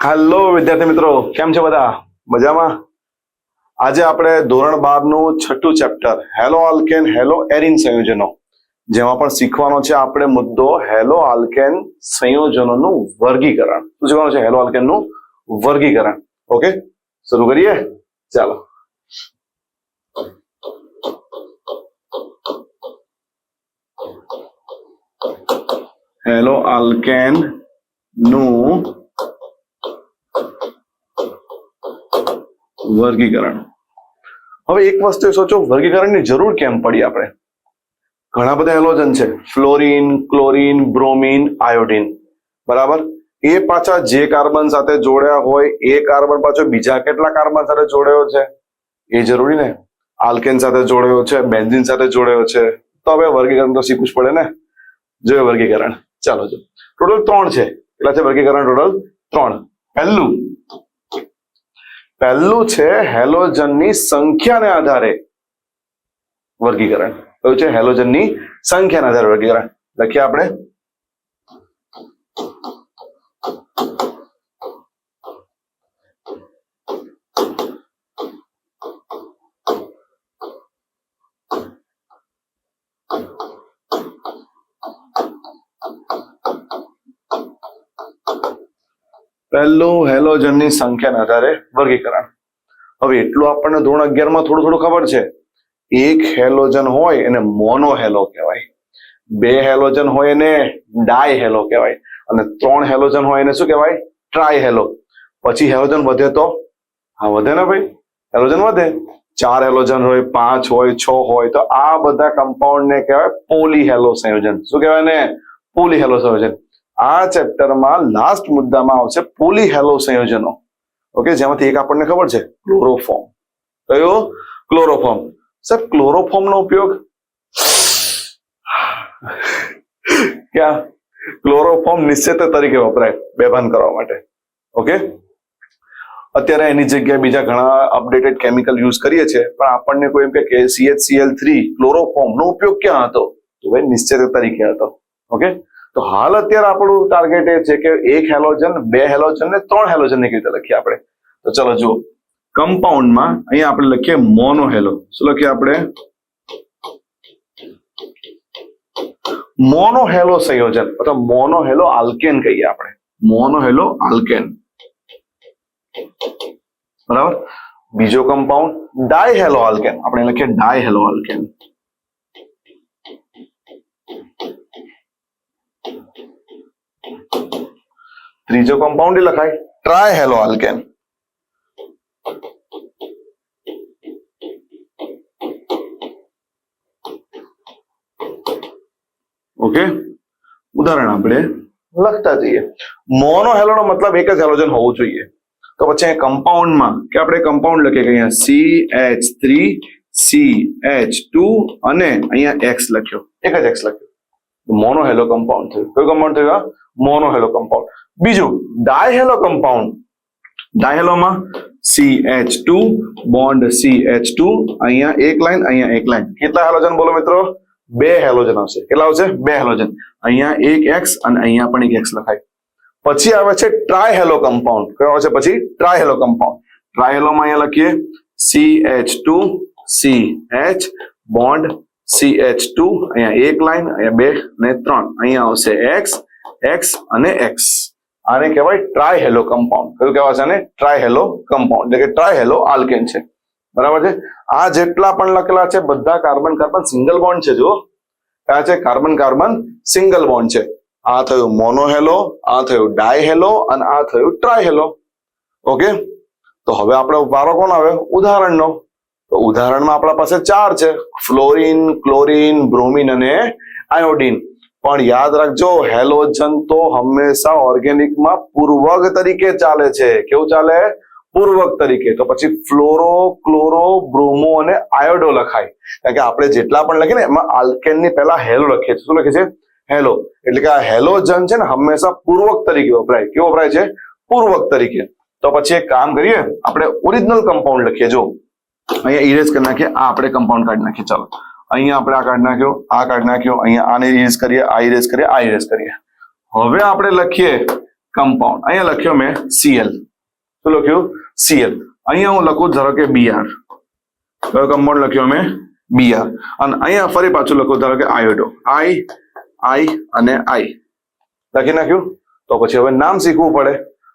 Hello વિદ્યાર્થી મિત્રો, કેમ છો બધા? મજામાં? આજે આપણે ધોરણ 12 નું છઠ્ઠું ચેપ્ટર હેલો આલ્કેન હેલો એરીન સંયોજનો, જેમાં પણ શીખવાનો છે આપણે મુદ્દો હેલો આલ્કેન સંયોજનોનું વર્ગીકરણ. શું શીખવાનું છે? હેલો આલ્કેનનું વર્ગીકરણ. ઓકે, શરૂ કરીએ. ચાલો. હેલો આલ્કેન નું વર્ગીકરણ. હવે એક વસ્તુ સોચો, વર્ગીકરણની જરૂર કેમ પડી? આપણે ઘણા બધા હેલોજન છે, ફ્લોરીન, ક્લોરીન, બ્રોમીન, આયોડીન, બરાબર. એ પાછા જે કાર્બન સાથે જોડ્યા હોય એ કાર્બન પાછો બીજા કેટલા કાર્બન સાથે જોડાયો છે એ જરૂરી ને. આલ્કેન સાથે જોડાયો છે, બેન્ઝીન સાથે જોડાયો છે, તો હવે વર્ગીકરણ તો શીખવું જ પડે ને. જો વર્ગીકરણ, ચાલો જો ટોટલ 3 છે. કેટલા છે વર્ગીકરણ? ટોટલ 3. પહેલું છે હેલોજનની સંખ્યાને આધારે વર્ગીકરણ. કયું છે? હેલોજનની સંખ્યાના આધારે વર્ગીકરણ. લખીએ આપણે. પહેલું હેલોજનની સંખ્યાના આધારે વર્ગીકરણ. હવે એટલું આપણને ધોરણ 11 માં થોડું ખબર છે. એક હેલોજન હોય એને મોનો હેલો કહેવાય, 2 હેલોજન હોય એને ડાય હેલો કહેવાય, અને 3 હેલોજન હોય એને શું કહેવાય? Try hello. પછી હેલોજન વધે તો વધે ને ભાઈ, હેલોજન વધે. 4 હેલોજન હોય, 5 હોય, 6 હોય, તો આ બધા કમ્પાઉન્ડ ને કહેવાય પોલી હેલો સંયોજન. શું કહેવાય ને? પોલી હેલો સંયોજન. આ ચેપ્ટરમાં લાસ્ટ મુદ્દામાં આવશે પોલી હેલો સંયોજનો. ઓકે, જેમાંથી એક આપણને ખબર છે, ક્લોરોફોર્મ. કયો? ક્લોરોફોર્મ. સર, ક્લોરોફોર્મ નો ઉપયોગ ક્યાં? ક્લોરોફોર્મ નિશ્ચિત તરીકે વપરાય બેભાન કરવા માટે. ઓકે, અત્યારે એની જગ્યાએ બીજા ઘણા અપડેટેડ કેમિકલ યુઝ કરીએ છીએ, પણ આપણને કોઈ એમ કે CHCl3 ક્લોરોફોર્મ નો ઉપયોગ ક્યાં હતો? તો ભાઈ નિશ્ચિત તરીકે હતો. ઓકે, તો હાલ અત્યારે આપણું ટાર્ગેટ એ છે કે 1 હેલોજન, 2 હેલોજન ને 3 હેલોજન ની રીતે લખીએ આપણે. તો ચલો જુઓ, કમ્પાઉન્ડમાં અહીંયા આપણે લખીએ મોનો હેલો. શું લખીએ આપણે? મોનો હેલો સંયોજન અથવા મોનો હેલો આલ્કેન કહીએ આપણે. મોનો હેલો આલ્કેન, બરાબર. બીજો કમ્પાઉન્ડ ડાય હેલો આલ્કેન, આપણે લખીએ ડાય હેલો આલ્કેન. ત્રીજો કમ્પાઉન્ડ લખાય ટ્રાય હેલો આલ્કેન. ઓકે, ઉદાહરણ આપણે લખતા જઈએ. મોનો હેલો નો મતલબ એક જ હેલોજન હોવું જોઈએ. તો પછી કમ્પાઉન્ડમાં કે આપણે કમ્પાઉન્ડ લખીએ કે અહીંયા CH3CH2 અને અહીંયા X લખ્યો, એક જ X લખ્યો. મોનો હેલો કમ્પાઉન્ડ થયું. કયું કમ્પાઉન્ડ થયું? Mono hello compound. બીજું ડાયહેલો કમ્પાઉન્ડ. ડાયહેલોમાં CH2 બોન્ડ CH2, અહીંયા એક લાઈન, અહીંયા એક લાઈન. કેટલા હેલોજન બોલો મિત્રો? 2 હેલોજન આવશે. કેટલા આવશે? 2 હેલોજન. અહીંયા એક X અને અહીંયા પણ એક X લખાય. પછી આવે છે ટ્રાયહેલો કમ્પાઉન્ડ. કયો આવે છે પછી? ટ્રાયહેલો કમ્પાઉન્ડ. ટ્રાયહેલોમાં અહીંયા લખીએ CH2CH બોન્ડ CH2, અહીંયા એક લાઈન, અહીંયા 2 અને 3, અહીંયા આવશે X અને X. આને કહેવાય ટ્રાયહેલો કમ્પાઉન્ડ. કયું કહેવાય છે આને? ટ્રાયહેલો કમ્પાઉન્ડ, એટલે કે ટ્રાયહેલો આલ્કેન છે. બરાબર છે. આ જેટલા પણ લખેલા છે બધા કાર્બન કાર્બન સિંગલ બોન્ડ છે. જુઓ કયા છે? કાર્બન કાર્બન સિંગલ બોન્ડ છે. આ થયું મોનોહેલો, આ થયું ડાયહેલો અને આ થયું ટ્રાયહેલો. ઓકે, તો હવે આપણે વારો કોણ આવે? ઉદાહરણનો. તો ઉદાહરણમાં આપણા પાસે 4 છે, ફ્લોરીન, ક્લોરીન, બ્રોમીન અને આયોડીન. પણ યાદ રાખજો, હેલોજન તો હંમેશા ઓર્ગેનિકમાં પૂર્વક તરીકે ચાલે છે. કેવું ચાલે? પૂર્વક તરીકે. તો પછી ફ્લોરો, ક્લોરો, બ્રોમો અને આયોડો લખાય. કારણ કે આપણે જેટલા પણ લખીએ ને એમાં આલ્કેનની પહેલા હેલો લખીએ છીએ. શું લખીએ છીએ? હેલો. એટલે કે આ હેલોજન છે ને હંમેશા પૂર્વક તરીકે વપરાય. કેવો વપરાય છે? પૂર્વક તરીકે. તો પછી એક કામ કરીએ, આપણે ઓરિજિનલ કમ્પાઉન્ડ લખીએ. જો અહીંયા ઇરેઝ કરી નાખીએ, આ આપણે કમ્પાઉન્ડ કાઢી નાખીએ. ચાલો અહીંયા આપણે આ કાઢી નાખ્યો, આ કાઢી નાખ્યો, અહીંયા આને ઇરેઝ કરીએ, આ ઇરેઝ કરીએ, આ ઇરેઝ કરીએ. હવે આપણે લખીએ કમ્પાઉન્ડ. અહીંયા લખ્યો મેં Cl. શું લખ્યું? Cl. અહીંયા હું લખું ધારો કે Br. કયો કમ્પાઉન્ડ લખ્યો મેં? Br. અને અહીંયા ફરી પાછું લખું ધારો કે આયોડો. I અને I લખી નાખ્યું. તો પછી હવે નામ શીખવું પડે.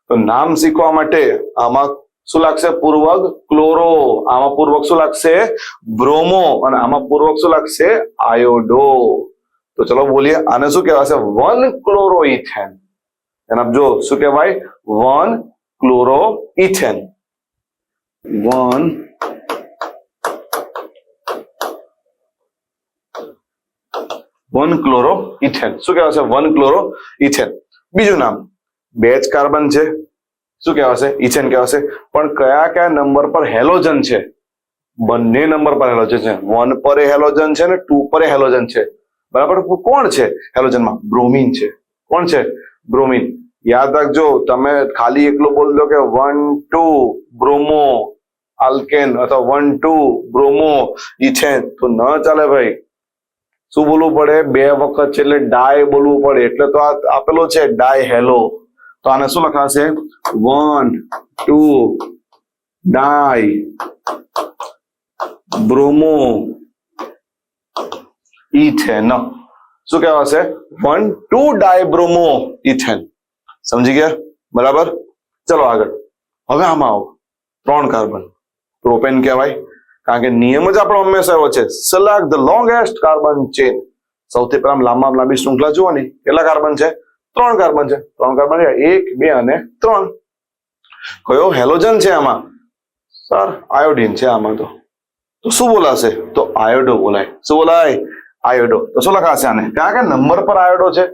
તો નામ શીખવા માટે આમાં શું લાગશે? પૂર્વક ક્લોરો. આમાં પૂર્વક શું લાગશે? બ્રોમો. અને આમાં પૂર્વક શું લાગશે? આયોડો. તો ચલો બોલીએ, આને શું કહેવાશે? 1-ક્લોરોઇથેન. એના જો શું કહેવાય? 1-ક્લોરોઇથેન. 1-ક્લોરોઇથેન શું કહેવાશે? 1-ક્લોરોઇથેન. બીજું નામ બેચ કાર્બન છે. શું કહેવાશે? ઇથેન કહેવાશે. પણ કયા કયા નંબર પર હેલોજન છે? બંને નંબર પર હેલોજન છે. 1 પર હેલોજન છે ને 2 પર હેલોજન છે. બરાબર. કોણ છે હેલોજનમાં? બ્રોમિન છે. કોણ છે? બ્રોમિન. યાદ રાખજો, તમે ખાલી એકલું બોલ દો કે 1,2 બ્રોમો આલ્કેન અથવા 1,2 બ્રોમો ઇથેન તો ન ચાલે ભાઈ. શું બોલવું પડે? 2 વખત છે એટલે ડાય બોલવું પડે. એટલે તો આ આપેલો છે ડાય હેલો. તો આને શું લખાશે? 1,2 ડાય બ્રોમો ઇથેન. શું કહેવાશે? 1,2 ડાય બ્રોમો ઇથેન. સમજી ગયા? બરાબર. ચલો આગળ. હવે આમાં આવો 3 કાર્બન. પ્રોપેન કહેવાય. કારણ કે નિયમ જ આપણો હંમેશા એવો છે, select the longest carbon chain. સૌથી પહેલા લાંબામાં લાંબી શૃંખલા જુઓની. કેટલા કાર્બન છે? 3 કાર્બન છે. 3 કાર્બન છે. 1, 2 અને 3. કયો હેલોજન છે આમાં? સર આયોડીન છે આમાં. તો શું બોલાશે? તો આયોડો બોલાય. શું બોલાય? આયોડો. તો શું લખાશે આને? કારણ કે નંબર પર આયોડો છે.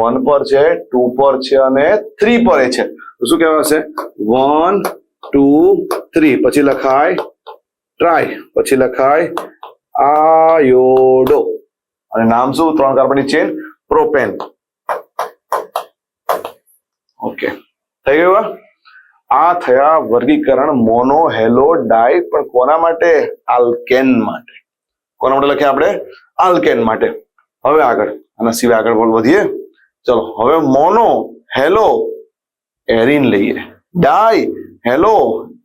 1 પર છે, 2 પર છે અને 3 પર છે. તો શું કહેવાશે? 1, 2, 3. પછી લખાય ટ્રાય. પછી લખાય આયોડો. અને નામ શું? 3 કાર્બનની ચેન પ્રોપેન. ઓકે, થઈ ગયું. આ થયા વર્ગીકરણ મોનો, હેલો, ડાય. પણ કોના માટે? આલ્કેન માટે. કોના માટે લખ્યા આપણે? આલ્કેન માટે. હવે આગળ આના સિવાય આગળ વધીએ. ચલો હવે મોનો હેલો એરિન લઈએ, ડાય હેલો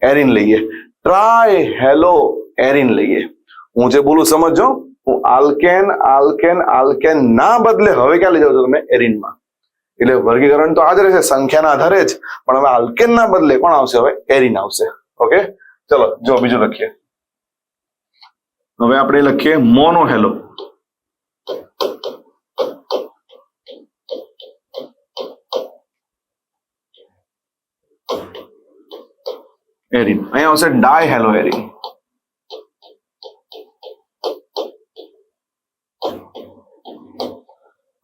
એરિન લઈએ, ટ્રાય હેલો એરિન લઈએ. હું જે બોલું સમજો. હું આલ્કેન આલ્કેન આલ્કેન ના બદલે હવે ક્યાં લઈ જાવ છો તમે? એરિનમાં. એટલે વર્ગીકરણ તો આ જ રહેશે સંખ્યાના આધારે જ, પણ હવે આલ્કેન ના બદલે કોણ આવશે? હવે એરિન આવશે. ઓકે, ચલો જો બીજું લખીએ. હવે આપણે લખીએ મોનો હેલો. એરિન. અહીંયા આવશે ડાય હેલો એરિન.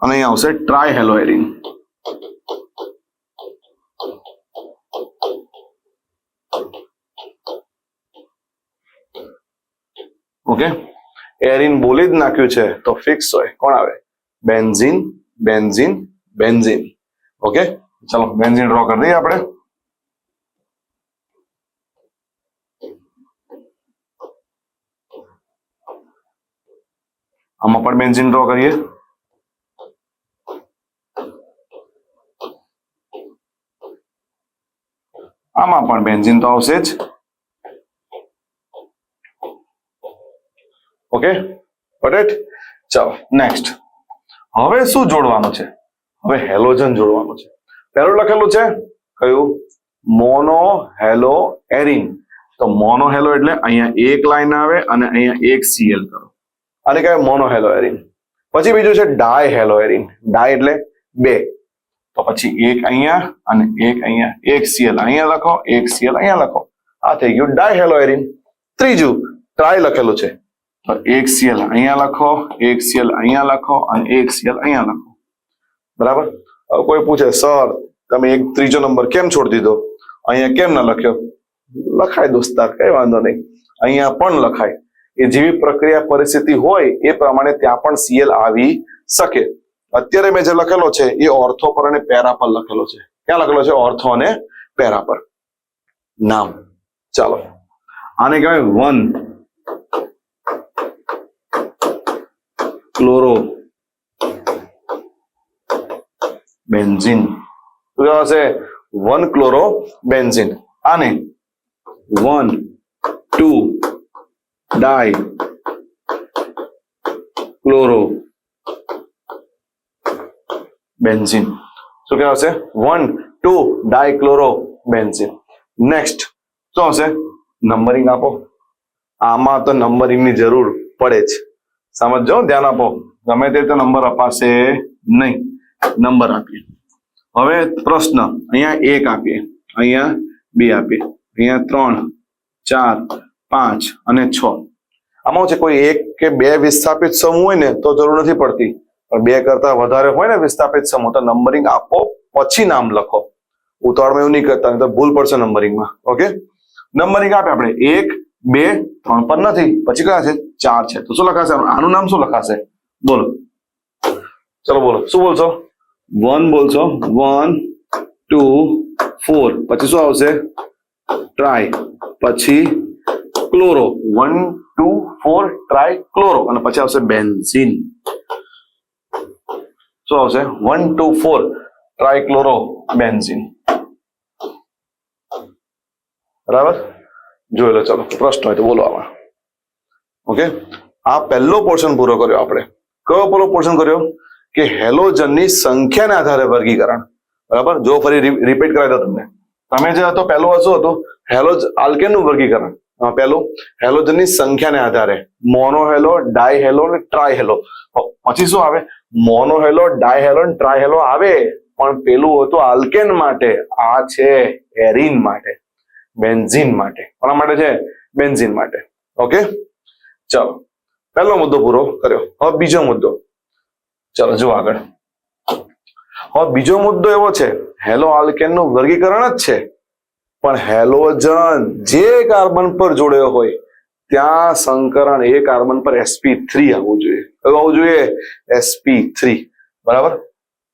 અને અહીંયા આવશે try hello arene. Okay, arene બોલી જ નાખ્યું છે તો ફિક્સ હોય. કોણ આવે? Benzene benzene benzene. ઓકે, ચલો બેન્ઝીન ડ્રો કરી દઈએ આપણે. આમાં પણ બેન્ઝીન ડ્રો કરીએ. આમાં પણ બેન્ઝીન તો આવશે જ. Okay, got it. ચાલો નેક્સ્ટ. હવે શું જોડવાનું છે? હવે હેલોજન જોડવાનું છે. પહેલું લખેલું છે કયું? Mono hello arene. તો મોનો હેલો એટલે અહીંયા એક લાઈન આવે અને અહીંયા એક Cl કરો. આને કહેવાય મોનો હેલો એરિન. પછી બીજું છે ડાય હેલો એરિન. ડાય એટલે 2. તો પછી એક અહીંયા અને એક અહીંયા. એક Cl અહીંયા લખો, એક Cl અહીંયા લખો. આ થઈ ગયું ડાય હેલો એરિન. ત્રીજું ટ્રાય લખેલું છે. તો એક Cl અહીંયા લખો, એક Cl અહીંયા લખો અને એક Cl અહીંયા લખો. બરાબર. કોઈ પૂછે સર તમે એક ત્રીજો નંબર કેમ છોડી દીધો? અહીંયા કેમ ના લખ્યો? લખાય દોસ્તાર, કઈ વાંધો નહીં. અહીંયા પણ લખાય. એ જેવી પ્રક્રિયા પરિસ્થિતિ હોય એ પ્રમાણે ત્યાં પણ Cl આવી શકે. અત્યારે મેં જે લખેલો છે એ ઓર્થો પર અને પેરા પર લખેલો છે. ક્યાં લખેલો છે? ઓર્થો અને પેરા પર. નામ ચાલો આને કહેવાય 1-ક્લોરો બેન્ઝીન. શું કહેવાશે? 1 ક્લોરોબેન્ઝીન. આને 1,2 ડાય ક્લોરોબેન્ઝીન. શું કહેવાશે? 1,2 ડાયક્લોરોબેન્ઝીન. નેક્સ્ટ શું આવશે? નંબરિંગ આપો. આમાં તો નંબરિંગ ની જરૂર પડે જ. સમજો, ધ્યાન આપો. ગમે તે તો નંબર અપાશે નહીં. નંબર આપીએ. હવે પ્રશ્ન, અહીંયા 1 આપીએ, અહીંયા 2 આપીએ, અહીંયા 3, 4, 5 અને 6. આમાં છે કોઈ 1 કે 2 વિસ્થાપિત સમૂહ હોય ને તો જરૂર નથી પડતી, પણ 2 કરતા વધારે હોય ને વિસ્થાપિત સમૂહ તો નંબરિંગ આપો પછી નામ લખો. ઉતાવળમાં એવું નહીં કરતા, તો ભૂલ પડશે નંબરિંગમાં. ઓકે, નંબરિંગ આપે આપણે 1, 2, 3 પર નથી, પછી કયા છે? 4 છે. તો શું લખાશે? આનું નામ શું લખાશે? બોલો, ચલો બોલો, શું બોલશો? 1 બોલશો. 1, 2, 4 પછી શું આવશે? ટ્રાય, પછી ક્લોરો. 1, 2, 4 ટ્રાય ક્લોરો અને પછી આવશે બેન્ઝીન. શું આવશે? 1, 2, 4 ટ્રાય ક્લોરો બેન્ઝીન. બરાબર, જોઈ લો. ચલો પ્રશ્ન હોય તો બોલો આમાં. ઓકે, આ પહેલો પોર્શન પૂરો કર્યો આપણે. કયો પેલો પોર્શન કર્યો? કે હેલોજનની સંખ્યાના આધારે વર્ગીકરણ. બરાબર, જો ફરી રિપીટ કરાવી દો તમને. તમે જે હતો પહેલો શું હતું? આલ્કેનનું વર્ગીકરણ. પહેલું હેલોજનની સંખ્યાને આધારે મોનોહેલો, ડાયહેલો અને ટ્રાયહેલો. પછી શું આવે? મોનોહેલો, ડાયહેલો અને ટ્રાયહેલો આવે, પણ પેલું હતું આલ્કેન માટે, આ છે એરીન માટે, બેન્ઝીન માટે. કોના માટે છે? બેન્ઝીન માટે. ઓકે, ચલો પહેલો મુદ્દો પૂરો કર્યો. હવે બીજો મુદ્દો. ચલો જો આગળ. હવે બીજો મુદ્દો એવો છે, હેલો આલ્કેનનું વર્ગીકરણ જ છે, પણ હેલોજન જે કાર્બન પર જોડ્યો હોય ત્યાં સંકરણ એ કાર્બન પર sp3 આવવું જોઈએ. કયું આવવું જોઈએ? sp3. બરાબર,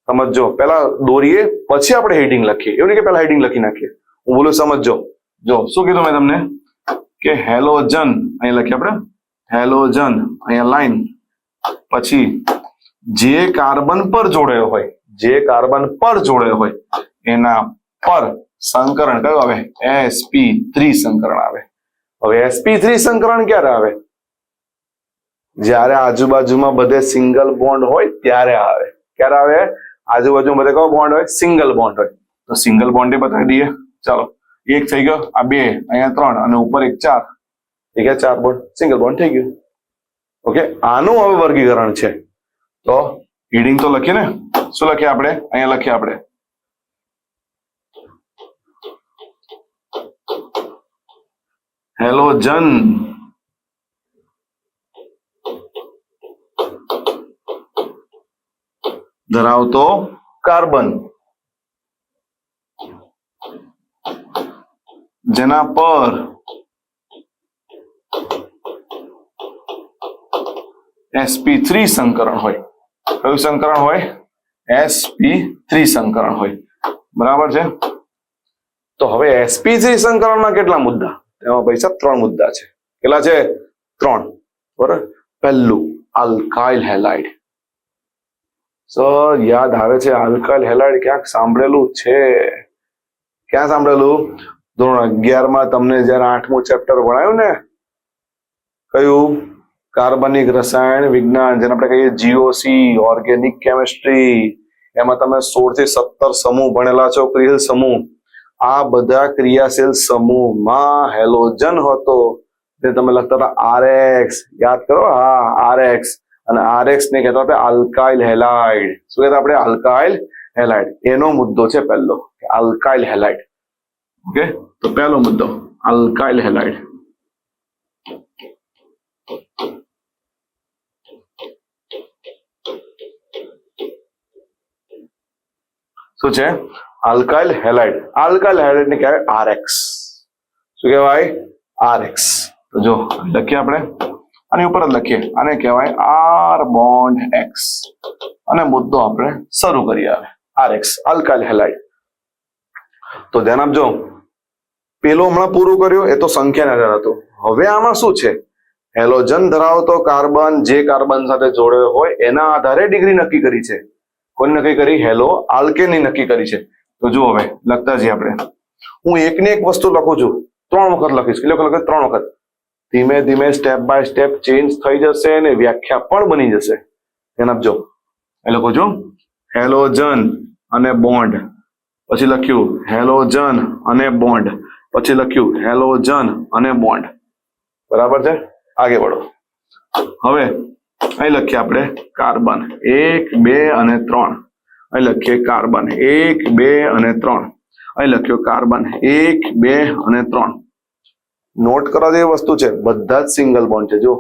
સમજો. પહેલા દોરીએ પછી આપણે હેડિંગ લખીએ, એવું નહીં કે પહેલા હેડિંગ લખી નાખીએ. હું બોલું સમજો. જો શું કીધું મેં તમને? કે હેલોજન અહીંયા લખીએ આપણે, હેલોજન અહીંયા લાઈન, પછી જે કાર્બન પર જોડાયો હોય, જે કાર્બન પર જોડાયો હોય એના પર સંકરણ કયું આવે? sp3 સંકરણ આવે. હવે sp3 સંકરણ ક્યારે આવે? જ્યારે આજુબાજુમાં બધે સિંગલ બોન્ડ હોય ત્યારે આવે. ક્યારે આવે? આજુબાજુમાં બધે કયો બોન્ડ હોય? સિંગલ બોન્ડ હોય. તો સિંગલ બોન્ડ એ બતાવી દઈએ. ચાલો, 1 થઈ ગયો, આ 2, અહીંયા 3 અને ઉપર 1 4. એ ગયા 4 બોન્ડ, સિંગલ બોન્ડ થઈ ગયું. ઓકે, આનું હવે વર્ગીકરણ છે. તો હીડિંગ તો લખીએ ને. શું લખીએ આપણે? અહીંયા લખીએ આપણે હેલોજન ધરાવતો કાર્બન જેના પર sp3 સંકરણ હોય. કયું સંકરણ હોય? sp3 સંકરણ હોય. બરાબર છે. તો હવે sp3 સંકરણમાં કેટલા મુદ્દા? તેમાં પૈસા 3 મુદ્દા છે. કેટલા છે? 3. બરાબર. પહેલું આલ્કાઇલ હેલાઇડ. સર યાદ આવે છે, આલ્કાઇલ હેલાઇડ ક્યાંક સાંભળેલું છે. ક્યાં સાંભળેલું? ધોરણ 11 માં તમને જયારે 8મું ચેપ્ટર ભણાયું ને, કયું? કાર્બનિક રસાયણ વિજ્ઞાન, જેને આપણે કહીએ GOC, ઓર્ગેનિક કેમિસ્ટ્રી. એમાં તમે 16 થી 17 સમૂહ ભણેલા છો, ક્રિયાશીલ સમૂહ. આ બધા ક્રિયાશીલ સમૂહમાં હેલોજન હતો, તે તમે લખતા હતા RX. યાદ કરો, હા RX. અને RX ને કહેતા હતા આલ્કાઇલ હેલાઇડ. શું કહેતા આપણે? Alkyl halide. એનો મુદ્દો છે પહેલો, આલ્કાઇલ હેલાઇડ. ઓકે, તો પહેલો મુદ્દો આલ્કાઇલ હેલાઇડ. શું છે? Alkyl halide. આલ્કાઇલ હેલાઇડ ને કહેવાય RX. શું કહેવાય? RX. તો જો લખીએ આપણે, આની ઉપર જ લખીએ. આને કહેવાય R bond X. અને મુદ્દો આપણે શરૂ કરીએ. RX, alkyl halide. તો ધ્યાન આપજો, પેલો હમણાં પૂરું કર્યું એ તો સંખ્યાના આધારે હતું. હવે આમાં શું છે? હેલોજન ધરાવતો કાર્બન જે કાર્બન સાથે જોડાયો હોય એના આધારે ડિગ્રી નક્કી કરી છે. કોની નક્કી કરી? હેલો આલ્કેનની નક્કી કરી છે. તો જુઓ હવે લખતા જઈએ આપણે. હું એકને એક વસ્તુ લખું છું, 3 વખત લખીશ. કેટલી વખત લખીશ? 3 વખત. ધીમે ધીમે સ્ટેપ બાય સ્ટેપ ચેન્જ થઈ જશે અને વ્યાખ્યા પણ બની જશે. ધ્યાન આપજો. એ લખું છું હેલોજન અને બોન્ડ, પછી લખ્યું હેલોજન અને બોન્ડ, પછી લખ્યું હેલોજન અને બોન્ડ. બરાબર છે? આગળ વધો. હવે અહીં લખીએ આપણે કાર્બન 1 2 અને 3. અહીં લખીએ કાર્બન 1 2 અને 3. અહીં લખ્યો કાર્બન 1 2 અને 3. નોટ કરવા જેવી વસ્તુ છે, બધા જ સિંગલ બોન્ડ છે. જો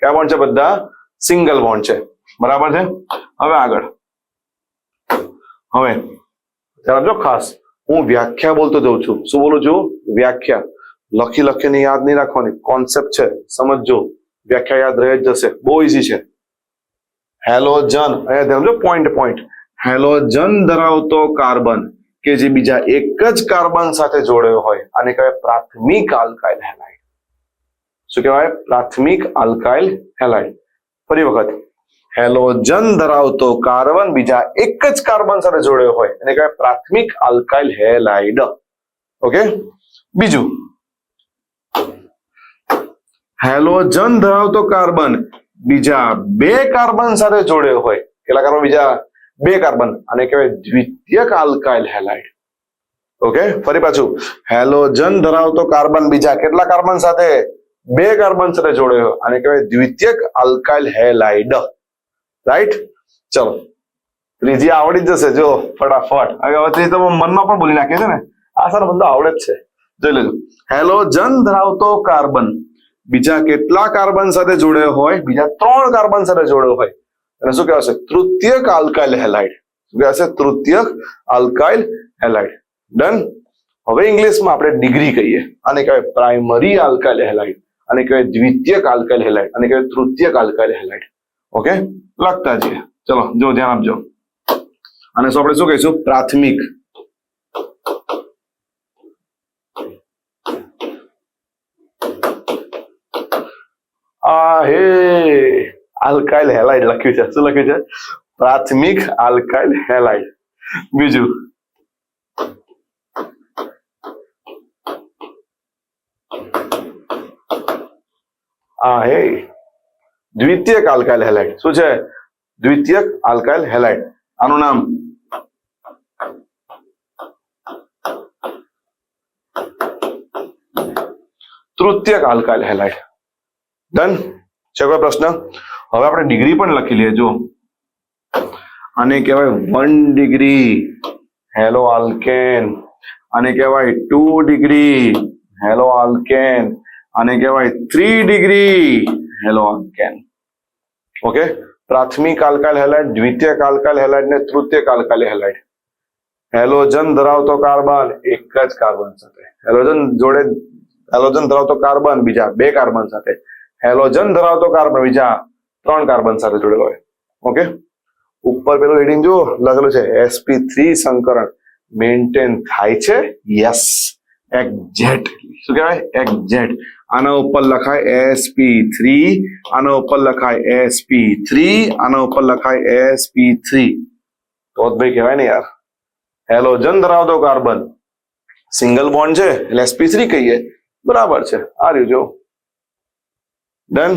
કયા બોન્ડ છે? બધા સિંગલ બોન્ડ છે. બરાબર છે? હવે આગળ. હવે સમજો ખાસ, હું વ્યાખ્યા બોલતો જઉં છું. શું બોલું છું? વ્યાખ્યા. લખીને યાદ નહીં રાખવાની, કોન્સેપ્ટ છે, સમજજો. વ્યાખ્યા યાદ રહી જ જશે, બહુ ઈઝી છે. હેલોજન, અહીંયા ધ્યાન, પોઈન્ટ. હેલોજન ધરાવતો કાર્બન કે જે બીજા એક જ કાર્બન સાથે જોડાયો હોય, આને કહેવાય પ્રાથમિક આલ્કાઇલ હેલાઇડ. શું કહેવાય? પ્રાથમિક આલ્કાઇલ હેલાઇડ. ફરી વખત, હેલોજન ધરાવતો કાર્બન બીજા એક જ કાર્બન સાથે જોડાયો હોય એને કહેવાય પ્રાથમિક આલ્કાઇલ હેલાઇડ. ઓકે. બીજું, હેલોજન ધરાવતો કાર્બન બીજા 2 કાર્બન સાથે જોડાયો હોય. કેટલા કાર્બન? બીજા 2 કાર્બન. આને કહેવાય દ્વિતીયક આલ્કાઇલ હેલાઇડ. ઓકે. ફરી પાછું, હેલોજન ધરાવતો કાર્બન બીજા કેટલા કાર્બન સાથે? 2 કાર્બન સાથે જોડાયો, આને કહેવાય દ્વિતીયક આલ્કાઇલ હેલાઇડ. રાઈટ? ચલો, ત્રીજી આવડી જ જશે. જો ફટાફટ. હવે ત્રીજી તો મનમાં પણ બોલી નાખીએ છે ને, આ સારો બંધો આવડે જ છે. જોઈ લેજો. હેલોજન ધરાવતો કાર્બન બીજા કેટલા કાર્બન સાથે જોડાયો હોય? બીજા 3 કાર્બન સાથે જોડાયો હોય, અને શું કહેવાશે? તૃતીયક આલ્કાઇલ હેલાઇડ. શું કહેવાશે? તૃતીયક આલ્કાઇલ હેલાઇડ. ડન. હવે ઇંગ્લિશમાં આપણે ડિગ્રી કહીએ. આને કહેવાય પ્રાઇમરી આલ્કાઇલ હેલાઇડ, આને કહેવાય દ્વિતીયક આલ્કાઇલ હેલાઇડ, આને કહેવાય તૃતીયક આલ્કાઇલ હેલાઇડ. ઓકે. લખતા જઈએ. ચલો, જો ધ્યાન આપજો. અને આપણે શું કહીશું? પ્રાથમિક. આલ્કાઇલ હેલાઇડ લખ્યું છે. શું લખ્યું છે? પ્રાથમિક આલ્કાઇલ હેલાઇડ. બીજું, દ્વિતીયક આલ્કાઇલ હેલાઇડ. શું છે? દ્વિતીયક આલ્કાઇલ હેલાઇડ. આનું નામ તૃતીયક આલ્કાઇલ હેલાઇડ. ડન છે? કોઈ પ્રશ્ન? હવે આપણે ડિગ્રી પણ લખી લઈએ. જો આને કહેવાય 1 ડિગ્રી હેલો આલ્કેન, આને કહેવાય 2 ડિગ્રી હેલો આલ્કેન, આને કહેવાય 3 ડિગ્રી હેલો આલ્કેન. ઓકે. પ્રાથમિક આલ્કાઇલ હેલાઇડ, દ્વિતીયક આલ્કાઇલ હેલાઇડ ને તૃતીયક આલ્કાઇલ હેલાઇડ. હેલોજન ધરાવતો કાર્બન એક જ કાર્બન સાથે, હેલોજન ધરાવતો કાર્બન બીજા 2 કાર્બન સાથે, હેલોજન ધરાવતો કાર્બન બીજા 3 કાર્બન સાથે જોડેલો હોય. ઓકે. ઉપર પેલું હેડિંગ જો લખેલું છે sp3 સંકરણ મેન્ટેન થાય છે. Yes, exactly. શું કહેવાય? એક્ઝેક્ટ. આના ઉપર લખાય sp3, આના ઉપર લખાય sp3, આના ઉપર લખાય sp3. તો જ ભાઈ કહેવાય ને યાર. હેલોજન ધરાવતો કાર્બન સિંગલ બોન્ડ છે એટલે sp3 કહીએ. બરાબર છે. આ રહ્યું જો. ડન.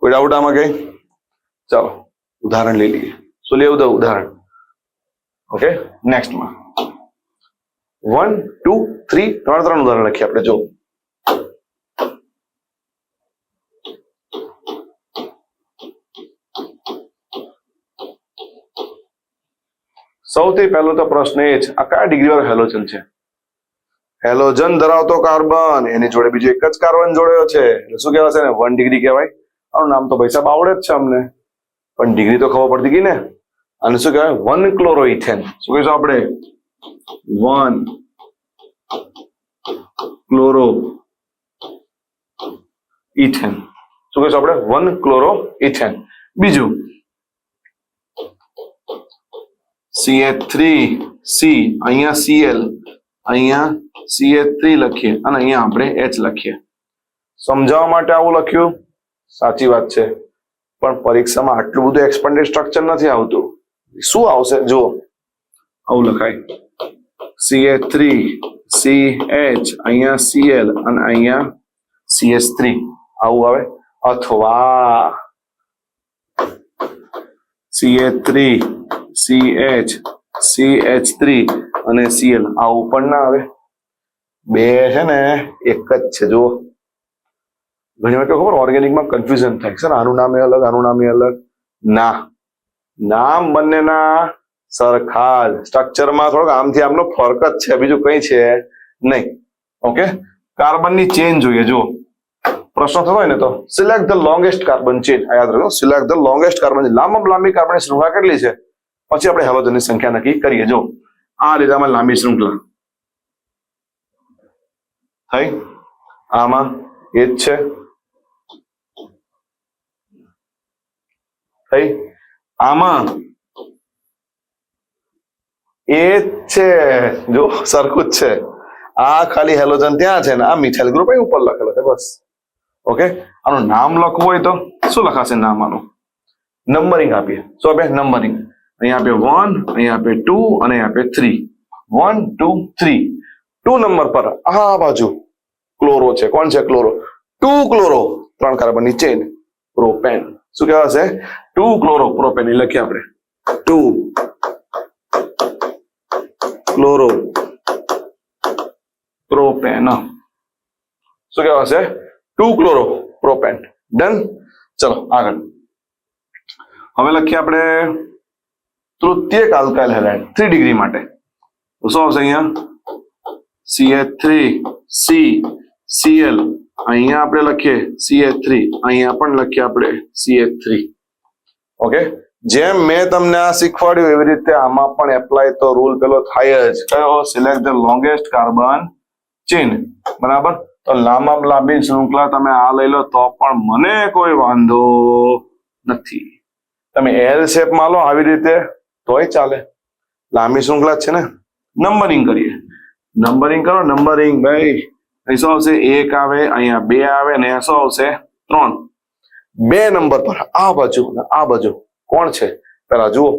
કોઈ ડાઉટ આમાં કઈ? ચાલો ઉદાહરણ લઈ લઈએ. શું લેવું દઉં? ઉદાહરણ. ઓકે. નેક્સ્ટમાં 1 2 3 ત્રણ ઉદાહરણ લખીએ આપણે. જો સૌથી પહેલો તો પ્રશ્ન એ છે, આ કયા ડિગ્રી વાળો હેલોજન છે? હેલોજન ધરાવતો કાર્બન એની જોડે બીજો એક જ કાર્બન જોડેલો છે એટલે શું કહેવાશે ને? 1 ડિગ્રી કહેવાય. આનું નામ તો ભાઈ સાહેબ આવડે જ છે અમને, પણ ડિગ્રી તો ખબર પડતી ગઈ ને. અને શું કહેવાય? 1 ક્લોરોઇથેન. શું કહીશું આપણે? 1 ક્લોરોઇથેન. શું કહીશું આપણે? 1 ક્લોરોઇથેન. બીજું CH3C, અહીંયા Cl, અહીંયા CH3 લખીએ અને અહીંયા આપણે H લખીએ. સમજાવવા માટે આવું લખ્યું, સાચી વાત છે, પણ પરીક્ષામાં આટલું બધું એક્સપેન્ડેડ સ્ટ્રક્ચર નથી આવતું. શું આવશે? જુઓ, આવું લખાય CH3 CH અહીંયા Cl અને અહીંયા CH3 આવું આવે, અથવા CH3 CH CH3 અને Cl આવું પણ ના આવે. બે છે ને એક જ છે. જો ઘણી વાર ખબર ઓર્ગેનિકમાં કન્ફ્યુઝન થાય સર આનું નામ એ અલગ આનું નામ એ અલગ. ના, નામ બંનેના સરખા જ, સ્ટ્રક્ચરમાં થોડોક આમથી આમનો ફરક જ છે, બીજું કઈ છે નહીં. ઓકે, કાર્બનની ચેન જોઈએ. જો પ્રશ્ન થતો હોય ને તો select the longest carbon chain. યાદ રાખો, select the longest carbon chain. લાંબામાં લાંબી કાર્બનની શૃંખલા કેટલી છે, પછી આપણે હેલોજનની સંખ્યા નક્કી કરીએ. જો આ રીતે આમાં લાંબી શૃંખલા થઈ, આમાં એ જ છે થઈ, આમાં એ જ છે. જો સરખું જ છે. આ ખાલી હેલોજન ત્યાં છે ને આ મિથાઇલ ગ્રુપ અહીં ઉપર લખેલો છે, બસ. ઓકે, આનું નામ લખવું હોય તો શું લખાશે નામ આનું? નંબરિંગ આપીએ. શું આપે? નંબરિંગ. અહીંયા આપે 1, અહીંયા આપે 2 અને અહીંયા આપે 3. 1 2 3. 2 નંબર પર આ બાજુ ક્લોરો છે. કોણ છે? ક્લોરો. 2 ક્લોરો, 3 કાર્બનની ચેન, પ્રોપેન. શું કહેવાશે? 2 ક્લોરો પ્રોપેન. એ લખીએ આપણે 2 ક્લોરો પ્રોપેન. શું કહેવાશે? 2 ક્લોરો પ્રોપેન. ડન. ચલો આગળ. હવે લખીએ આપણે તૃતીયક આલ્કાઇલ હેલાઇડ 3 ડિગ્રી માટે. તો શું આવશે? અહીંયા CH3 C Cl, અહીંયા આપણે લખીએ CH3, અહીંયા પણ લખીએ આપણે CH3. ઓકે, જેમ મેં તમને આ શીખવાડ્યું એવી રીતે આમાં પણ એપ્લાય તો રૂલ પેલો થાય જ. કયો? Select the longest carbon chain. બરાબર. તો લાંબામાં લાંબી શૃંખલા તમે આ લઈ લો તો પણ મને કોઈ વાંધો નથી. તમે એલ શેપમાં લો આવી રીતે તોય ચાલે, લાંબી શૃંખલા જ છે ને. નંબરિંગ કરીએ. નંબરિંગ કરો. નંબરિંગ ભાઈ, અહીં શું આવશે? 1 આવે, અહીંયા 2 આવે અને અહીંયા શું આવશે? 3. 2 નંબર પર આ બાજુ આ બાજુ કોણ છે? પેલા જુઓ,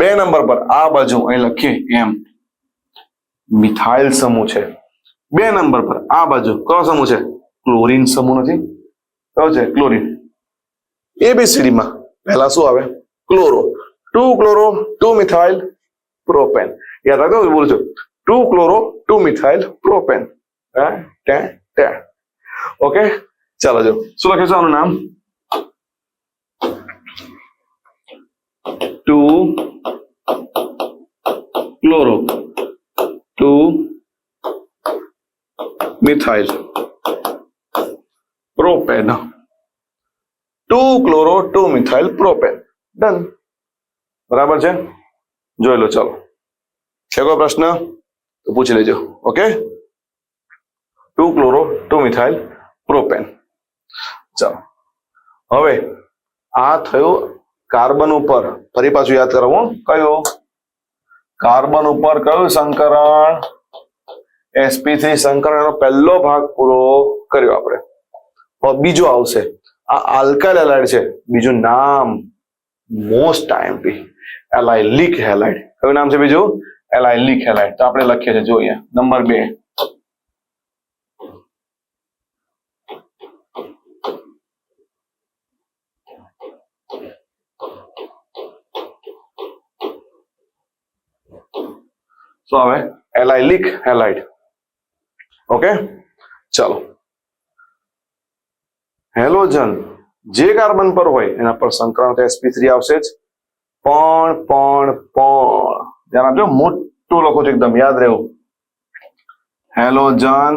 2 નંબર પર આ બાજુ અહીં લખીએ એમ મિથાઇલ સમૂહ છે. 2 નંબર પર આ બાજુ કયો સમૂહ છે? ક્લોરીન સમૂહ નથી? કયો છે? ક્લોરીન. ABCD માં પહેલા શું આવે? ક્લોરો. 2 chloro 2 methyl propane. યાદ રાખજો, બોલું છું 2 ક્લોરો 2 મિથાઇલ પ્રોપેન. ઓકે, ચાલો જો શું લખીશું આનું નામ? 2 chloro 2 methyl propane. 2 chloro 2 methyl propane. Done. બરાબર છે? જોઈ લો. ચાલો, છે કોઈ પ્રશ્ન તો પૂછી લેજો. Okay, 2 chloro 2 methyl propane. ચાલો, હવે આ થયું કાર્બન ઉપર. ફરી પાછું યાદ કરાવું. કયો? કાર્બન ઉપર કયું સંકરણ? sp3 સંકરણ. એનો પહેલો ભાગ પૂરો કર્યો આપણે. હવે બીજો આવશે. આ આલ્કાઇલ હેલાઇડ છે. બીજું નામ મોસ્ટ આઈએમપી એલાઇલિક હેલાઇડ. કયું નામ છે બીજું? Allylic halide. તો આપણે લખીએ છીએ, જો અહીંયા નંબર 2. શું આવે? Allylic halide. ઓકે, ચાલો. હેલોજન જે કાર્બન પર હોય એના પર સંકરણ તો sp3 આવશે જ. પણ ધ્યાન આપજો, મોટું લખો છો એકદમ, યાદ રહેવું. હેલોજન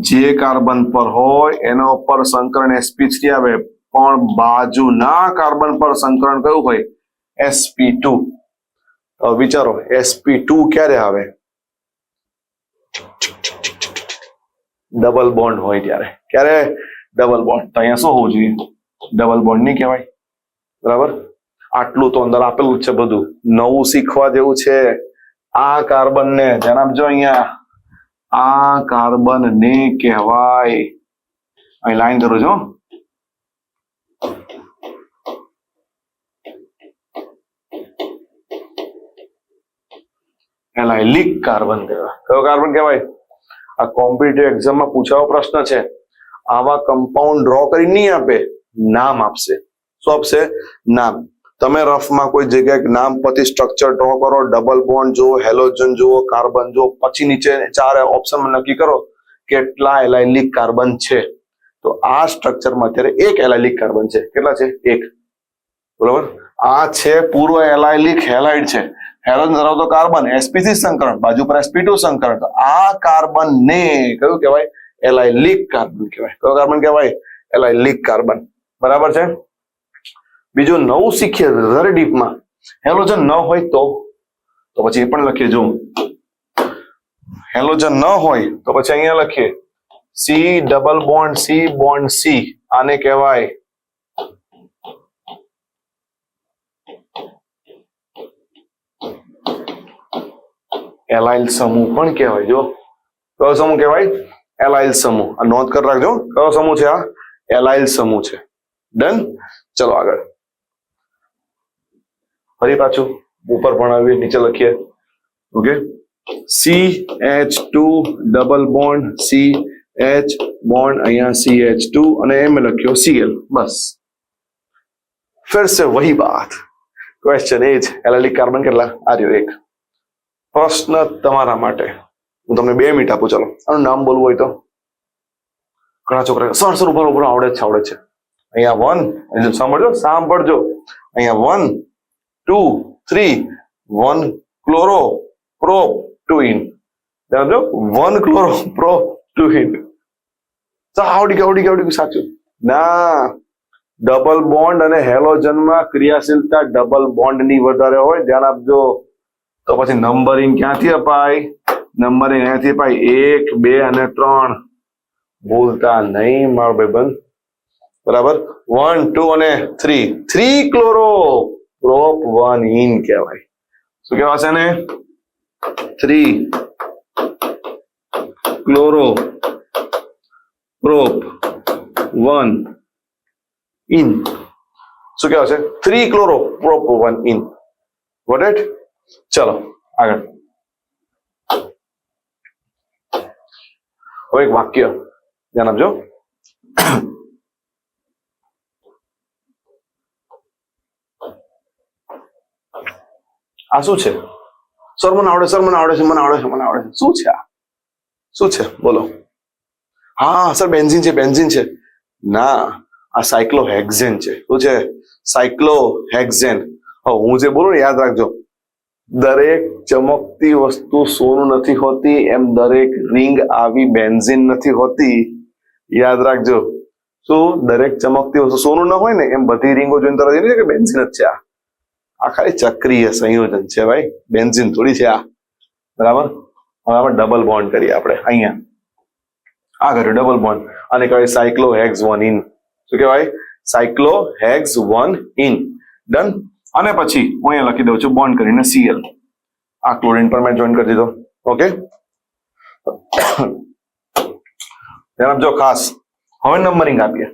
જે કાર્બન પર હોય એના ઉપર સંકરણ sp3 આવે, પણ બાજુના કાર્બન પર સંકરણ કયું હોય? sp2. વિચારો, sp2 ક્યારે આવે? ડબલ બોન્ડ હોય ત્યારે. ક્યારે? Double bond. તો અહીંયા શું હોવું જોઈએ? ડબલ બોન્ડ નહીં કહેવાય. બરાબર. આટલું તો અંદર આપેલું જ છે બધું. નવું શીખવા જેવું છે. આ કાર્બન ને ધ્યાન આપજો. અહીંયા આ કાર્બન ને કહેવાય, અહીં લાઈન કરું છું, એલાઇલિક કાર્બન કહેવાય. કયો કાર્બન કહેવાય? આ કોમ્પિટિટિવ એક્ઝામમાં પૂછાવો પ્રશ્ન છે. આવા કમ્પાઉન્ડ ડ્રો કરી નહીં આપે, નામ આપશે. શું આપશે? નામ. તમે રફમાં કોઈ જગ્યાએ નામ પરથી સ્ટ્રક્ચર ડ્રો કરો, ડબલ બોન્ડ જુઓ, હેલોજન જુઓ, કાર્બન જુઓ, પછી નીચે 4 ઓપ્શન નક્કી કરો કેટલા એલાઇલિક કાર્બન છે. તો આ સ્ટ્રક્ચરમાં અત્યારે એક એલાઇલિક કાર્બન છે. કેટલા છે? એક. બરોબર. આ છે પૂર્વ એલાઇલિક હેલાઇડ છે. હેલોજન ધરાવતો કાર્બન sp3 સંકરણ, બાજુ પર sp2 સંકરણ. તો આ કાર્બન ને કયું કહેવાય? એલાઇલિક કાર્બન કહેવાય. કયો કાર્બન કહેવાય? Allylic carbon. બરાબર છે. બીજું નવું શીખીએ વધારે ડીપમાં. હેલોજન ન હોય તો પછી એ પણ લખીએ. જો હેલોજન ન હોય તો પછી અહીંયા લખીએ સી ડબલ બોન્ડ સી. આને કહેવાય એલાઇલ સમૂહ પણ કહેવાય. જો કયો સમૂહ કહેવાય? એલાઇલ સમૂહ. આ નોંધ કરી રાખજો. કયો સમૂહ છે? આ એલાઇલ સમૂહ છે. ડન. ચલો આગળ. ફરી પાછું ઉપર ભણાવીએ, નીચે લખીએ. Okay. CH2 double bond CH bond, અહીંયા CH2 અને એમ લખ્યો Cl. બસ. फिर से वही बात. क्वेश्चन એ જ. એલાઇલિક કાર્બન કેટલા? આ રહ્યો એક. પ્રશ્ન તમારા માટે. હું તમને 2 મિનિટ આપું. ચાલો આનું નામ બોલવું હોય તો. ઘણા છોકરા સર ઉપર આવડે છે. અહીંયા 1 સાંભળજો. અહીંયા 1 2 3 1 ક્લોરો પ્રોપ 2 ઇન. સમજો? 1 ક્લોરો પ્રોપ 2 ઇન. આવડી ગયું. સાચું ના. ડબલ બોન્ડ અને હેલોજનમાં ક્રિયાશીલતા ડબલ બોન્ડ ની વધારે હોય. ધ્યાન આપજો. તો પછી નંબરિંગ ક્યાંથી અપાય? નંબરિંગ અહીંયાથી અપાય. 1 2 અને 3. ભૂલતા નહીં મારો ભાઈબંધ. બરાબર. 1 2 અને 3. 3 ક્લોરો પ્રોપ 1 ઇન કહેવાય. શું કહેવાશે ને? 3 ક્લોરો પ્રોપ 1 ઇન. શું કહેવાશે? 3 chloro prop 1 ene. Got it? ચલો આગળ. હવે એક વાક્ય ધ્યાન આપજો. આ શું છે? સર મને આવડે છે. શું છે આ? શું છે? બોલો. હા સર બેન્ઝીન છે. ના, આ સાયક્લોહેક્ઝેન છે. શું છે? સાયક્લોહેક્ઝેન. હું જે બોલું ને યાદ રાખજો. દરેક ચમકતી વસ્તુ સોનું નથી હોતી, એમ દરેક રિંગ આવી બેન્ઝીન નથી હોતી. યાદ રાખજો. શું? દરેક ચમકતી વસ્તુ સોનું ન હોય ને એમ બધી રીંગો જોઈને તરત એ કે બેન્ઝીન જ છે. આ ખાલી ચક્રીય સંયોજન છે ભાઈ, બેન્ઝીન થોડી છે આ. બરાબર. હવે આપણે ડબલ બોન્ડ કરીએ. આપણે અહીંયા આ કર્યું ડબલ બોન્ડ. આને કહેવાય સાયક્લોહેક્ઝ 1 ઇન. શું કહેવાય? સાયક્લોહેક્ઝ 1 ઇન. ડન. અને પછી હું અહીંયા લખી દઉં છું બોન્ડ કરીને Cl. આ ક્લોરીન પર મેં જોઈન કરી દીધો. ઓકે. ધ્યાન આપજો ખાસ. હવે નંબરિંગ આપીએ.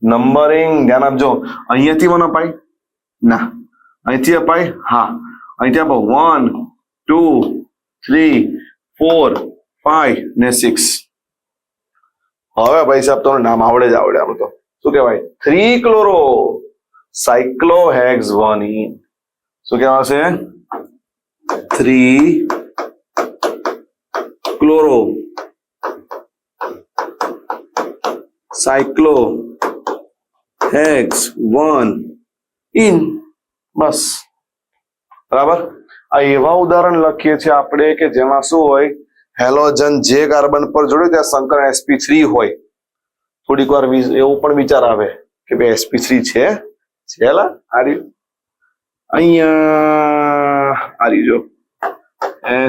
નંબરિંગ ધ્યાન આપજો. અહીંયાથી 1 અપાય? ના. અહીંથી અપાય? હા. અહીંથી આપો 1 2 3 4 5 ને 6. હવે ભાઈ સાહેબ તમને નામ આવડે જ આવડે. આપણે તો શું કહેવાય? 3 ક્લોરો સાયક્લોહેક્ઝ 1 ઇન. શું કહેવાશે? 3 ક્લોરો સાયક્લોહેક્ઝ 1 ઇન. બસ. બરાબર. આ એવા ઉદાહરણ લખીએ છીએ આપણે કે જેમાં શું હોય? હેલોજન જે કાર્બન પર જોડે ત્યાં સંકરણ sp3 હોય. થોડીક વાર એવું પણ વિચાર આવે કે ભાઈ sp3 છે. અહીંયા જો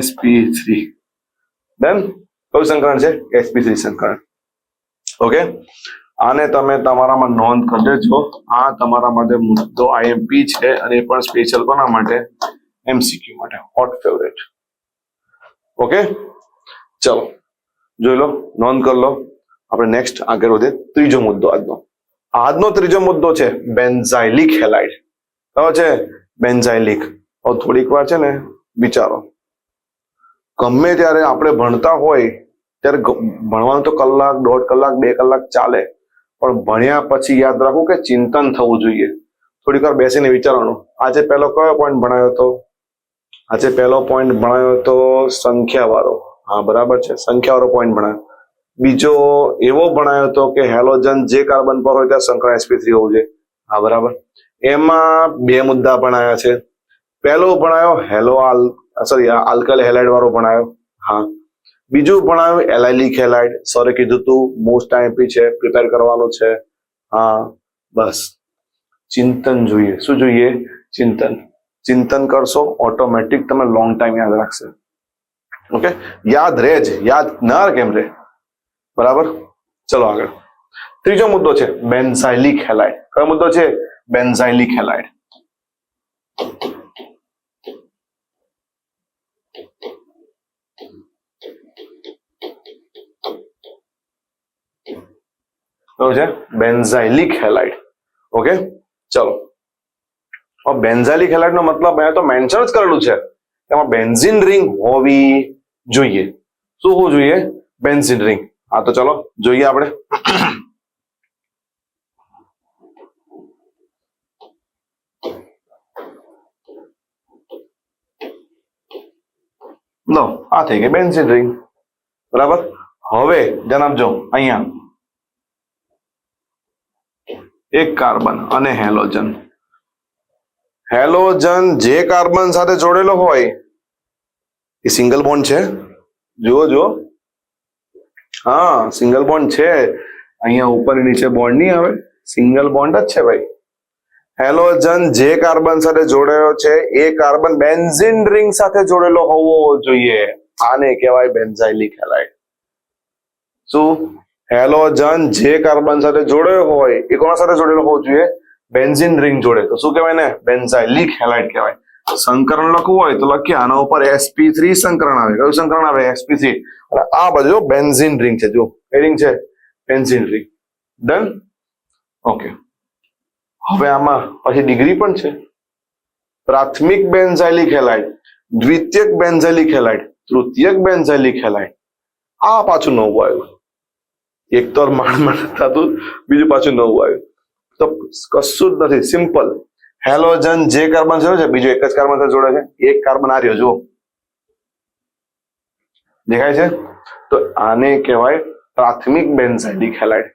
sp3. ડન. કયું સંકરણ છે? sp3 સંકરણ. ઓકે. આને તમે તમારામાં નોંધ કરી દેજો. આ તમારા માટે મુદ્દો IMP છે અને એ પણ સ્પેશિયલ કોના માટે? MCQ માટે. Hot favourite. ઓકે. ચલો જોઈ લો, નોંધ કરી લો. આપણે નેક્સ્ટ આગળ વધે. ત્રીજો મુદ્દો આજનો ત્રીજો મુદ્દો છે બેન્ઝાઇલિક હેલાઇડ. કયો છે? બેન્ઝાઇલિક. થોડીક વાર છે ને વિચારો. ગમે ત્યારે આપણે ભણતા હોય ત્યારે ભણવાનું તો કલાક, 1.5 કલાક, 2 કલાક ચાલે, પણ ભણ્યા પછી યાદ રાખવું કે ચિંતન થવું જોઈએ. થોડીક વાર બેસીને વિચારવાનું, આજે પહેલો કયો પોઈન્ટ ભણાયો હતો? આજે પહેલો પોઈન્ટ ભણાયો હતો સંખ્યા વાળો. હા બરાબર છે, સંખ્યા વાળો પોઈન્ટ ભણાયો. બીજો એવો ભણાયો હતો કે હેલોજન જે કાર્બન પર હોય ત્યાં સંકરણ sp3 હોવું જોઈએ. હા બરાબર. એમાં 2 મુદ્દા ભણાયા છે. પહેલો ભણાયો આલ્કલ હેલાઇડ વાળો ભણાયો. હા. બીજું ભણાયું એલાઇલિક હેલાઇડ. સરે કીધું તું મોસ્ટ આઈએમપી છે, પ્રિપેર કરવાનું છે. હા બસ. ચિંતન જોઈએ. શું જોઈએ? ચિંતન. ચિંતન કરશો ઓટોમેટિક તમે લોંગ ટાઈમ યાદ રાખશે. ઓકે, યાદ રહે જ, યાદ ના કેમ રહે? બરાબર. ચલો આગળ. ત્રીજો મુદ્દો છે બેન્ઝાઇલિક હેલાઇડ. કયો મુદ્દો છે? Benzylic halide. કયો છે? Benzylic halide. ઓકે ચલો. બેન્ઝાઇલિક હેલાઇડ નો મતલબ અહીંયા તો મેન્શન જ કરેલું છે, એમાં બેન્ઝીન રિંગ હોવી જોઈએ. શું હોવું જોઈએ? Benzene ring. હા તો ચલો જોઈએ આપણે. લો આ થઈ ગઈ બેન્ઝીન રિંગ. બરાબર. હવે ધ્યાન આપજો, અહીંયા એક કાર્બન અને હેલોજન. હેલોજન જે કાર્બન સાથે જોડેલો હોય એ સિંગલ બોન્ડ છે. જુઓ. હા સિંગલ બોન્ડ છે. અહીંયા ઉપર નીચે બોન્ડ નહીં આવે, સિંગલ બોન્ડ જ છે ભાઈ. હેલોજન જે કાર્બન સાથે જોડાયો છે એ કાર્બન બેન્ઝીન રિંગ સાથે જોડેલો હોવો જોઈએ. આને કહેવાય બેન્ઝાઇલિક હેલાઇડ. શું? હેલોજન જે કાર્બન સાથે જોડાયો હોય એ કોના સાથે જોડેલો હોવો જોઈએ? બેન્ઝીન રિંગ જોડે. તો શું કહેવાય ને? બેન્ઝાઇલિક હેલાઇડ કહેવાય. સંકરણ લખવું હોય તો લખીએ આના ઉપર sp3 સંકરણ આવે. કયું સંકરણ આવે? sp3. અને આ બાજુ બેન્ઝીન રિંગ છે. જો એ રિંગ છે બેન્ઝીન રિંગ. ડન. ઓકે. હવે આમાં પછી ડિગ્રી પણ છે. પ્રાથમિક benzylic halide, દ્વિતીયક benzylic halide, તૃતીયક benzylic halide. આ પાછું નવું આવ્યું. એક તો માંડ થતું, બીજું પાછું નવું આવ્યું. તો કશું જ નથી, સિમ્પલ. હેલોજન જે કાર્બન જોડે છે બીજો એક જ કાર્બન સાથે જોડે છે. એક કાર્બન આ રહ્યો, જુઓ દેખાય છે? તો આને કહેવાય પ્રાથમિક બેન્ઝાઇલિક હેલાઇડ.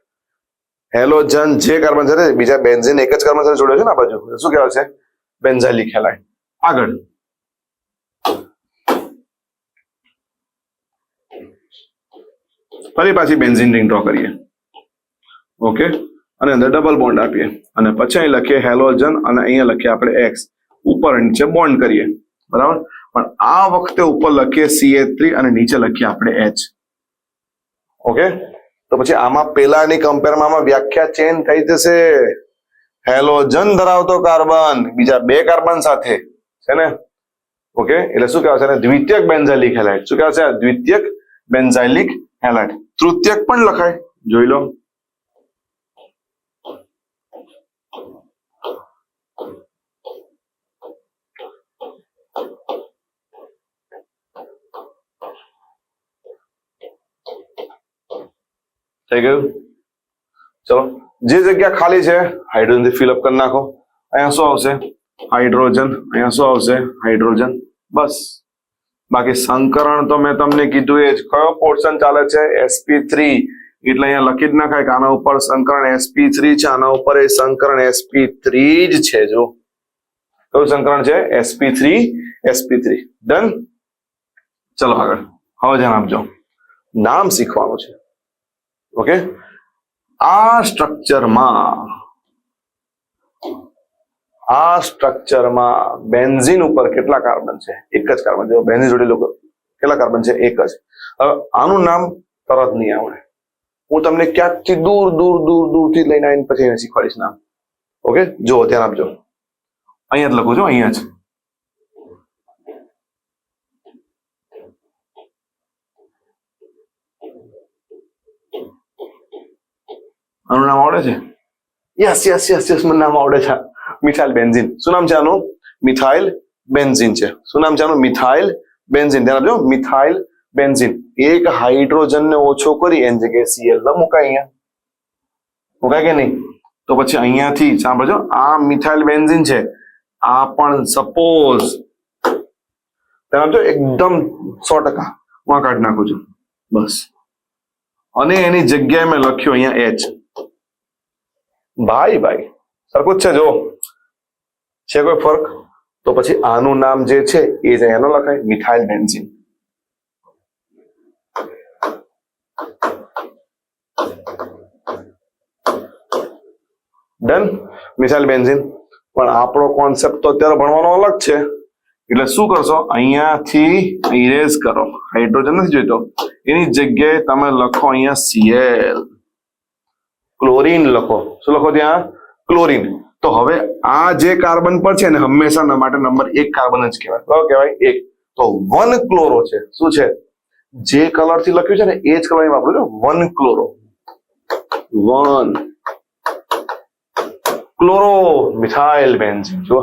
હેલોજન જે કાર્બન સાથે બીજા બેન્ઝીન એક જ કાર્બન સાથે જોડે છે ને આ બાજુ, શું કહેવાય છે? Benzylic halide. આગળ ફરી પાછી બેન્ઝીન રિંગ ડ્રો કરીએ. ઓકે, અને અંદર ડબલ બોન્ડ આપીએ અને પછી અહીં લખીએ હેલોજન અને અહીંયા લખીએ આપણે x. ઉપર નીચે બોન્ડ કરીએ. બરાબર. પણ આ વખતે ઉપર લખીએ CH3 અને નીચે લખીએ આપણે H. ઓકે, તો પછી આમાં પેલાની કમ્પેરમાં વ્યાખ્યા ચેન્જ થઈ જશે. હેલોજન ધરાવતો કાર્બન બીજા 2 કાર્બન સાથે છે ને. ઓકે, એટલે શું કહેવાય છે? દ્વિતીયક બેન્ઝાઇલિક હેલાઇડ. શું કહેવાય છે? દ્વિતીયક બેન્ઝાઇલિક હેલાઇડ. તૃતીયક પણ લખાય, જોઈ લો. થઈ ગયું. ચલો, જે જગ્યા ખાલી છે હાઇડ્રોજન થી ફિલઅપ કરી નાખો. અહીંયા શું આવશે? હાઇડ્રોજન. અહીંયા શું આવશે? હાઇડ્રોજન. બસ. બાકી સંકરણ તો મેં તમને કીધું એ જ. કયો પોર્શન ચાલે છે? sp3. એટલે અહીંયા લખી જ નાખાય કે આના ઉપર સંકરણ sp3 છે, આના ઉપર એ સંકરણ sp3 જ છે. જો કયું સંકરણ છે? sp3. ડન. ચલો આગળ. હવે ધ્યાન આપજો, નામ શીખવાનું છે. ઓકે, આ સ્ટ્રક્ચરમાં બેન્ઝીન ઉપર કેટલા કાર્બન છે? એક જ કાર્બન. જો બેન્ઝીન જોડેલો કેટલા કાર્બન છે? એક જ. હવે આનું નામ તરત નહીં આવડે. હું તમને ક્યાંકથી દૂરથી લઈને આવીને પછી એને શીખવાડીશ નામ. ઓકે, જો ધ્યાન આપજો. અહીંયા જ લખું છું, અહીંયા જ. આનું નામ આવડે છે? યસ, મને નામ આવડે છે. Methyl benzene. શું નામ છે આનું? મિથાઇલ બેન્ઝીન છે. શું નામ છે આનું? Methyl benzene. ધ્યાન આપજો, મિથાઇલ બેન્ઝીન. એક હાઇડ્રોજન ને ઓછો કરી એની જગ્યાએ Cl ન મુકાય, અહીંયા મુકાય કે નહીં? તો પછી અહીંયાથી સાંભળજો, આ મિથાઇલ બેન્ઝીન છે, આ પણ સપોઝ ધ્યાન આપજો, એકદમ 100% હું આ કાઢી નાખું છું બસ, અને એની જગ્યાએ મેં લખ્યું અહીંયા H. ભાઈ સરખું જ છે, જો છે કોઈ ફરક? તો પછી આનું નામ જે છે એ જ એનો લખાય, methyl benzene. Done, methyl benzene. પણ આપણો કોન્સેપ્ટ તો અત્યારે ભણવાનો અલગ છે, એટલે શું કરશો, અહીંયાથી ઇરેઝ કરો, હાઇડ્રોજન નથી જોઈતો, એની જગ્યાએ તમે લખો અહીંયા Cl, ક્લોરીન લખો. શું લખો ત્યાં? ક્લોરીન. તો હવે આ જે કાર્બન પર છે ને હંમેશા માટે નંબર 1 કાર્બન જ કહેવાય. કયો કહેવાય? 1. તો 1 ક્લોરો છે. શું છે? જે કલર થી લખ્યું છે ને એ જ કલર વાપરો છો, 1 ક્લોરો. 1 chloro methyl benzene. જો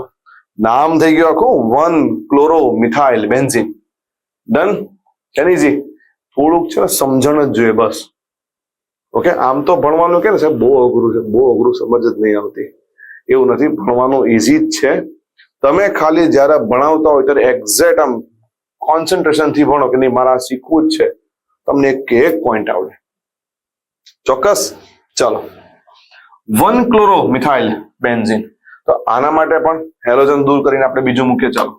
નામ થઈ ગયું આખું, 1 ક્લોરો મિથાઇલ બેન્ઝીન. ડન. એની થોડુંક છે સમજણ જ જોઈએ બસ. ઓકે, આમ તો ભણવાનું કે છે બહુ અઘરું છે, બહુ અઘરું સમજ જ નહીં આવતી. એવું નથી, ભણવાનું ઈઝી જ છે. તમે ખાલી જયારે ભણાવતા હોય ત્યારે એક્ઝેક્ટ આમ કોન્સન્ટ્રેશન થી ભણો કે નહીં મારે આ શીખવું જ છે, તમને એક પોઈન્ટ આવડે ચોક્કસ. ચાલો, 1 ક્લોરો મિથાઇલ બેન્ઝીન. તો આના માટે પણ હેલોજન દૂર કરીને આપણે બીજું મૂકીએ. ચાલો,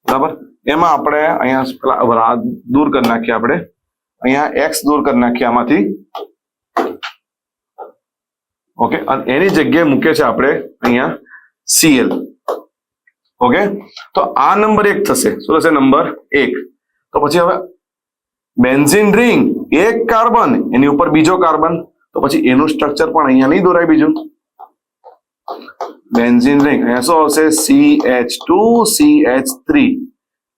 બરાબર. એમાં આપણે અહીંયા દૂર કરી નાખીએ, આપણે અહીંયા X દૂર કરી નાખીએ આમાંથી. ઓકે, અને એની જગ્યાએ મૂકે છે આપણે અહીંયા Cl. ઓકે, તો આ નંબર 1 થશે. શું થશે? નંબર 1. તો પછી હવે બેન્ઝીન રિંગ, એક કાર્બન, એની ઉપર બીજો કાર્બન, તો પછી એનું સ્ટ્રક્ચર પણ અહીંયા નહીં દોરાય બીજું. બેન્ઝીન રિંગ અહીંયા શું આવશે? CH2CH3.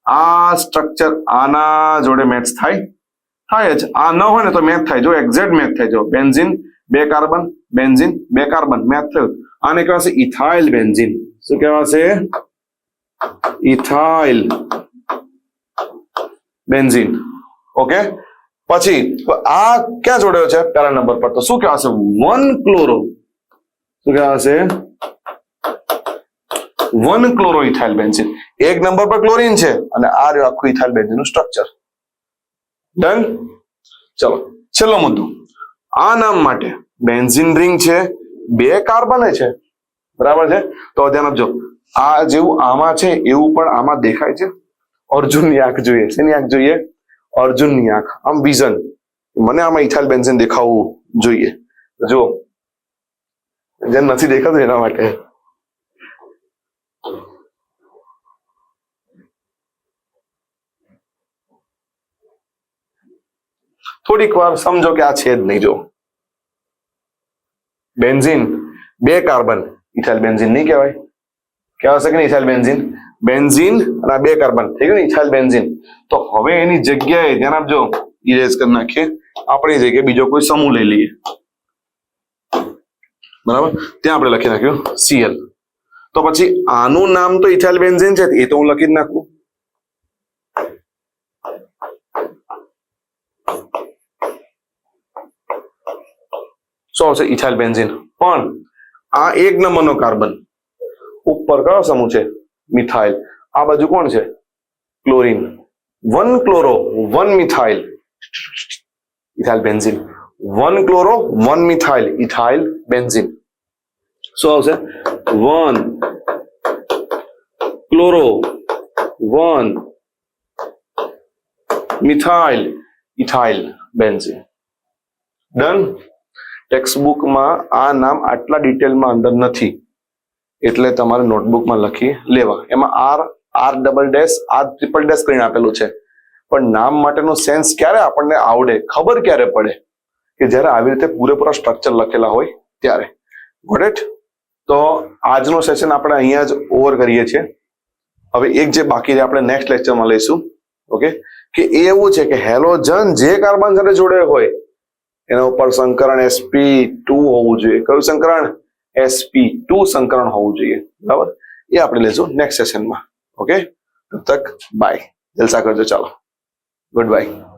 આ સ્ટ્રક્ચર આના જોડે મેચ થાય જ. આ ન હોય ને તો મેચ થાય, જો એક્ઝેક્ટ મેચ થાય. જો benzene 2 carbon, benzene 2 carbon, match થયું. આને કહેવાશે ઇથાઇલ બેન્ઝીન. શું કહેવાશે? Ethyl benzene. ઓકે, પછી આ ક્યાં જોડ્યો છે? પહેલા નંબર પર. તો શું કહેવાશે? 1 ક્લોરો. શું કહેવાશે? 1 ક્લોરો ઇથાઇલ બેન્ઝીન. 1 નંબર પર ક્લોરીન છે અને આ રહ્યું આખું ઇથાઇલ બેન્ઝીન નું સ્ટ્રક્ચર. ડન. ચલો, છેલ્લો મુદ્દો. આ નામ માટે બેન્ઝીન રિંગ છે, 2 કાર્બન છે, બરાબર છે. તો ધ્યાન આપજો, આ જેવું આમાં છે એવું પણ આમાં દેખાય છે. અર્જુનની આંખ જોઈએ. શેની આંખ જોઈએ? અર્જુનની આંખ. આમ વિઝન, મને આમાં ઇથાઇલ બેન્ઝીન દેખાવું જોઈએ. જો જેમ નથી દેખાતું એના માટે. થોડીક વાર સમજો કે આ છે જ નહીં. જો બેન્ઝીન 2 કાર્બન, ઇથાઇલ બેન્ઝીન નહીં કહેવાય? કહેવાશે કે નહીં ઇથાઇલ બેન્ઝીન? બેન્ઝીન અને 2 કાર્બન થઈ ગયું ને ઇથાઇલ બેન્ઝીન. તો હવે એની જગ્યાએ ધ્યાન આપજો, ઇરેઝ કરી નાખીએ, આપણી જગ્યાએ બીજો કોઈ સમૂહ લઈ લઈએ. બરાબર, ત્યાં આપણે લખી નાખ્યું Cl. તો પછી આનું નામ તો ઇથાઇલ બેન્ઝીન છે, એ તો હું લખી જ નાખું. શું આવશે? Ethyl benzene. પણ આ 1 નંબરનો કાર્બન, ઉપર કયો સમૂહ છે? મિથાઇલ. આ બાજુ કોણ છે? Chlorine. 1 chloro 1 methyl ethyl benzene. 1 chloro 1 methyl ethyl benzene. શું આવશે? 1 chloro 1 methyl ethyl benzene. Done. ટેક્સ્ટબુકમાં આ નામ આટલા ડિટેલમાં અંદર નથી, એટલે તમારે નોટબુકમાં લખી લેવા. એમાં R double dash R triple dash કરીને આપેલું છે. પણ નામ માટેનો સેન્સ ક્યારે આપણને આવડે, ખબર ક્યારે પડે? કે જ્યારે આવી રીતે પૂરેપૂરા સ્ટ્રક્ચર લખેલા હોય ત્યારે. Got it? તો આજનો સેશન આપણે અહીંયા જ ઓવર કરીએ છીએ. હવે એક જે બાકી છે આપણે નેક્સ્ટ લેક્ચરમાં લઈશું. ઓકે, કે એ એવું છે કે હેલોજન જે કાર્બન સાથે જોડે હોય એના ઉપર સંકરણ sp2 હોવું જોઈએ. કયું સંકરણ? sp2 સંકરણ હોવું જોઈએ. બરાબર, એ આપણે લઈશું નેક્સ્ટ સેશનમાં. ઓકે, તબ તક બાય. જલસા કરજો. ચાલો, ગુડ બાય.